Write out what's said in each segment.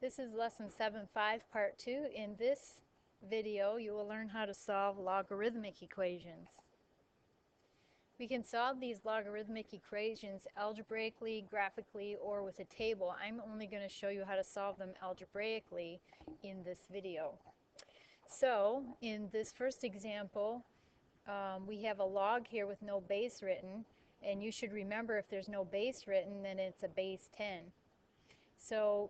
This is lesson 7.5 part 2. In this video you will learn how to solve logarithmic equations. We can solve these logarithmic equations algebraically, graphically, or with a table. I'm only going to show you how to solve them algebraically in this video. So in this first example we have a log here with no base written, and you should remember if there's no base written then it's a base 10. So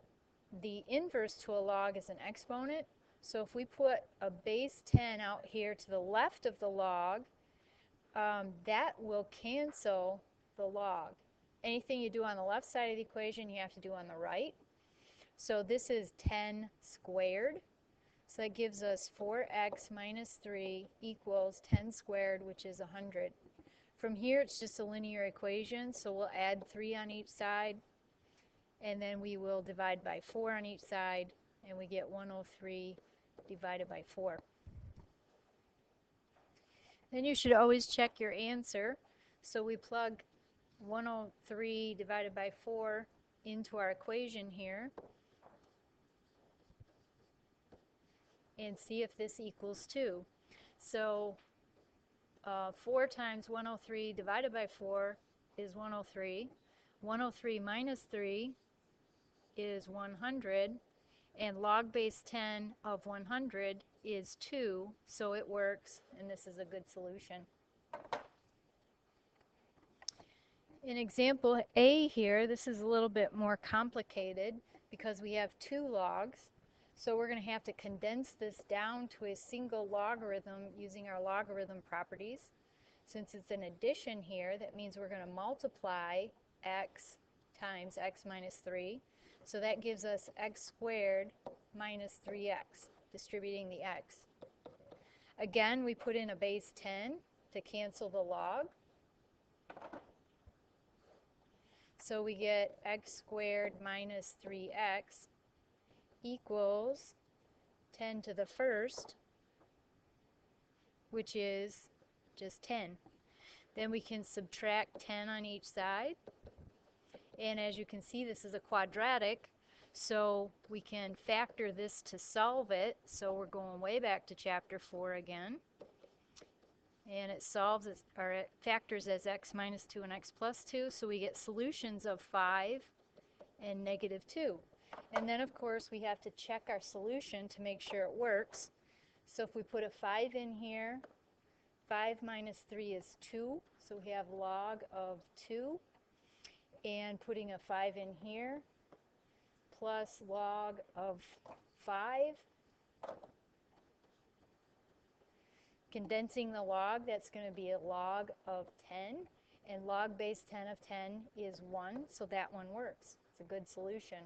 the inverse to a log is an exponent. So if we put a base 10 out here to the left of the log, that will cancel the log. Anything you do on the left side of the equation you have to do on the right. So this is 10 squared. So that gives us 4x minus 3 equals 10 squared, which is 100. From here it's just a linear equation, so we'll add 3 on each side, and then we will divide by 4 on each side, and we get 103 divided by 4. Then you should always check your answer. So we plug 103 divided by 4 into our equation here and see if this equals 2. So 4 times 103 divided by 4 is 103. 103 minus 3 is 100, and log base 10 of 100 is 2, so it works, and this is a good solution. In example A here, this is a little bit more complicated because we have 2 logs, so we're going to have to condense this down to a single logarithm using our logarithm properties. Since it's an addition here, that means we're going to multiply x times x minus 3. So that gives us x squared minus 3x, distributing the x. Again, we put in a base 10 to cancel the log. So we get x squared minus 3x equals 10 to the first, which is just 10. Then we can subtract 10 on each side. And as you can see, this is a quadratic, so we can factor this to solve it. So we're going way back to chapter 4 again. And it solves, or it factors as x minus 2 and x plus 2, so we get solutions of 5 and negative 2. And then of course we have to check our solution to make sure it works. So if we put a 5 in here, 5 minus 3 is 2, so we have log of 2. And putting a 5 in here, plus log of 5. Condensing the log, that's going to be a log of 10. And log base 10 of 10 is 1, so that one works. It's a good solution.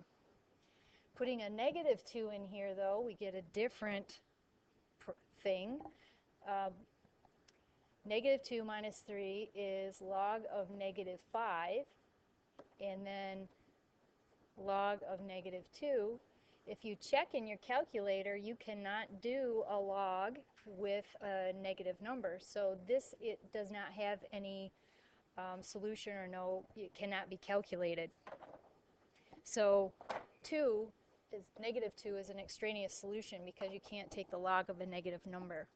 Putting a negative 2 in here, though, we get a different thing. Negative 2 minus 3 is log of negative 5. And then log of negative 2. If you check in your calculator, you cannot do a log with a negative number. So this, it does not have any solution, or no, it cannot be calculated. So negative 2 is an extraneous solution because you can't take the log of a negative number.